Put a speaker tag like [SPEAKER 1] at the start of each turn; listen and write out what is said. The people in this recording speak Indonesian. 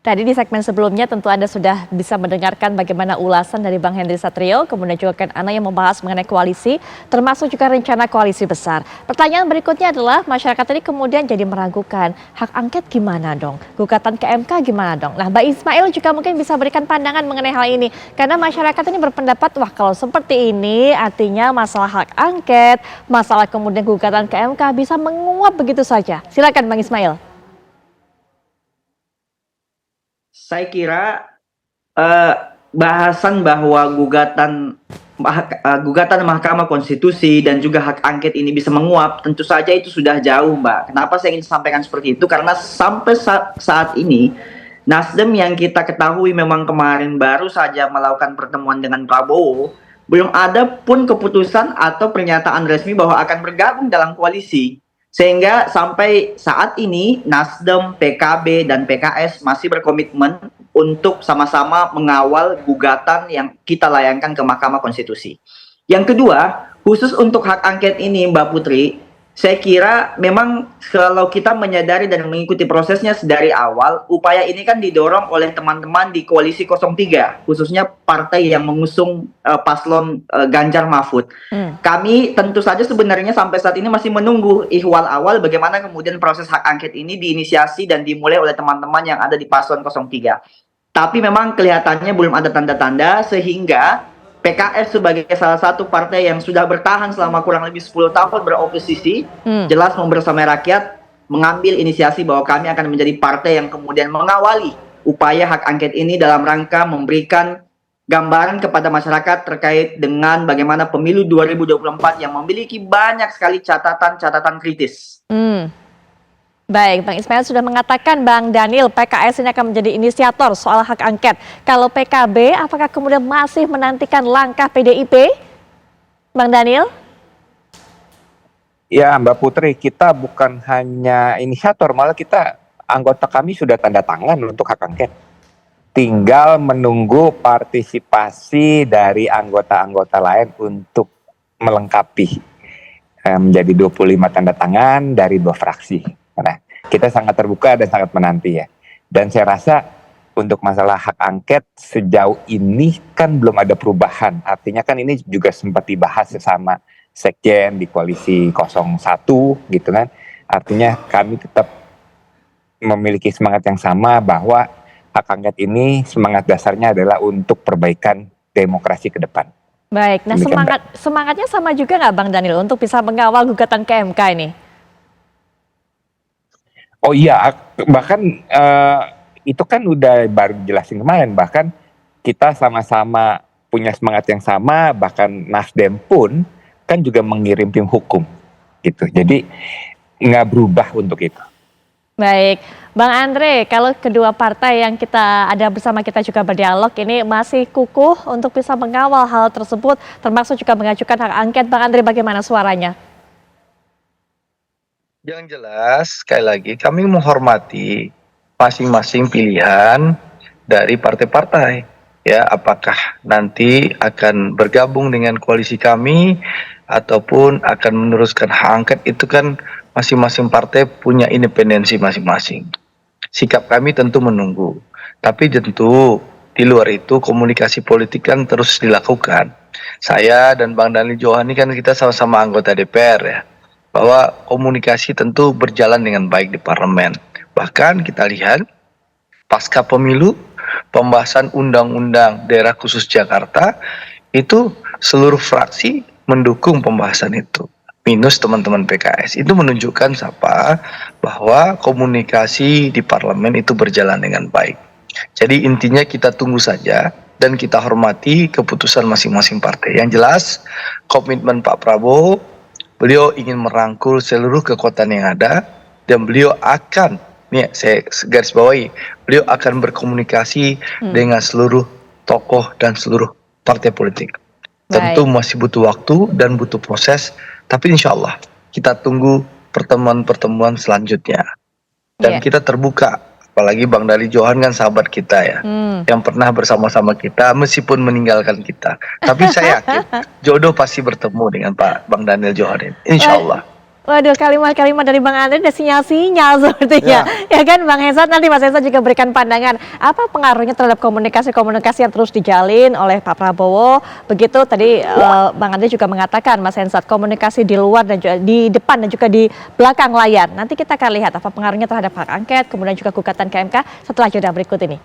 [SPEAKER 1] Tadi di segmen sebelumnya tentu Anda sudah bisa mendengarkan bagaimana ulasan dari Bang Henry Satrio, kemudian juga Ken Ana yang membahas mengenai koalisi, termasuk juga rencana koalisi besar. Pertanyaan berikutnya adalah masyarakat ini kemudian jadi meragukan, hak angket gimana dong? Gugatan ke MK gimana dong? Nah, Mbak Ismail juga mungkin bisa berikan pandangan mengenai hal ini. Karena masyarakat ini berpendapat, wah kalau seperti ini artinya masalah hak angket, masalah kemudian gugatan ke MK bisa menguap begitu saja. Silakan Bang Ismail.
[SPEAKER 2] Saya kira eh, bahasan bahwa gugatan Mahkamah Konstitusi dan juga hak angket ini bisa menguap, tentu saja itu sudah jauh, Mbak. Kenapa saya ingin sampaikan seperti itu? Karena sampai saat ini, Nasdem yang kita ketahui memang kemarin baru saja melakukan pertemuan dengan Prabowo, belum ada pun keputusan atau pernyataan resmi bahwa akan bergabung dalam koalisi. Sehingga sampai saat ini Nasdem, PKB, dan PKS masih berkomitmen untuk sama-sama mengawal gugatan yang kita layangkan ke Mahkamah Konstitusi. Yang kedua, khusus untuk hak angket ini Mbak Putri, saya kira memang kalau kita menyadari dan mengikuti prosesnya dari awal, upaya ini kan didorong oleh teman-teman di Koalisi 03, khususnya partai yang mengusung paslon Ganjar Mahfud. Kami tentu saja sebenarnya sampai saat ini masih menunggu ihwal awal bagaimana kemudian proses hak angket ini diinisiasi dan dimulai oleh teman-teman yang ada di paslon 03. Tapi memang kelihatannya belum ada tanda-tanda sehingga PKS sebagai salah satu partai yang sudah bertahan selama kurang lebih 10 tahun beroposisi, jelas membersamai rakyat, mengambil inisiasi bahwa kami akan menjadi partai yang kemudian mengawali upaya hak angket ini dalam rangka memberikan gambaran kepada masyarakat terkait dengan bagaimana pemilu 2024 yang memiliki banyak sekali catatan-catatan kritis.
[SPEAKER 1] Baik, Bang Ismail sudah mengatakan Bang Daniel PKS ini akan menjadi inisiator soal hak angket. Kalau PKB, apakah kemudian masih menantikan langkah PDIP? Bang Daniel?
[SPEAKER 3] Ya Mbak Putri, kita bukan hanya inisiator, malah anggota kami sudah tanda tangan untuk hak angket. Tinggal menunggu partisipasi dari anggota-anggota lain untuk melengkapi menjadi 25 tanda tangan dari 2 fraksi. Nah, kita sangat terbuka dan sangat menanti ya. Dan saya rasa untuk masalah hak angket sejauh ini kan belum ada perubahan. Artinya kan ini juga sempat dibahas sesama sekjen di koalisi 01 gitu kan. Artinya kami tetap memiliki semangat yang sama bahwa hak angket ini semangat dasarnya adalah untuk perbaikan demokrasi ke depan.
[SPEAKER 1] Baik, nah semangatnya sama juga nggak Bang Daniel untuk bisa mengawal gugatan ke MK ini?
[SPEAKER 3] Oh iya, bahkan itu kan udah baru jelasin kemarin, bahkan kita sama-sama punya semangat yang sama, bahkan Nasdem pun kan juga mengirim tim hukum gitu. Jadi nggak berubah untuk itu.
[SPEAKER 1] Baik, Bang Andre, kalau kedua partai yang ada bersama kita juga berdialog ini masih kukuh untuk bisa mengawal hal tersebut, termasuk juga mengajukan hak angket. Bang Andre, bagaimana suaranya?
[SPEAKER 4] Yang jelas, sekali lagi kami menghormati masing-masing pilihan dari partai-partai. Ya, apakah nanti akan bergabung dengan koalisi kami ataupun akan meneruskan hak angket, itu kan masing-masing partai punya independensi masing-masing. Sikap kami tentu menunggu. Tapi tentu di luar itu komunikasi politik kan terus dilakukan. Saya dan Bang Daniel Johani kan kita sama-sama anggota DPR ya. Bahwa komunikasi tentu berjalan dengan baik di parlemen. Bahkan kita lihat pasca pemilu, pembahasan undang-undang daerah khusus Jakarta, itu seluruh fraksi mendukung pembahasan itu. Minus teman-teman PKS. Itu menunjukkan bahwa komunikasi di parlemen itu berjalan dengan baik. Jadi intinya kita tunggu saja dan kita hormati keputusan masing-masing partai. Yang jelas komitmen Pak Prabowo, beliau ingin merangkul seluruh kekuatan yang ada dan beliau akan, nih saya garis bawahi, beliau akan berkomunikasi dengan seluruh tokoh dan seluruh partai politik. Tentu masih butuh waktu dan butuh proses, tapi insya Allah kita tunggu pertemuan-pertemuan selanjutnya. Dan kita terbuka, apalagi Bang Dali Johan kan sahabat kita ya, yang pernah bersama-sama kita meskipun meninggalkan kita. Tapi saya yakin jodoh pasti bertemu dengan Bang Daniel Johan ini, insya Allah.
[SPEAKER 1] Waduh, kalimat-kalimat dari Bang Andre ada sinyal-sinyal sepertinya. Ya kan Bang Hensat, nanti Mas Hensat juga berikan pandangan. Apa pengaruhnya terhadap komunikasi-komunikasi yang terus dijalin oleh Pak Prabowo? Begitu tadi Bang Andre juga mengatakan, Mas Hensat, komunikasi di luar dan juga di depan dan juga di belakang layar. Nanti kita akan lihat apa pengaruhnya terhadap hak angket, kemudian juga gugatan ke MK setelah jeda berikut ini.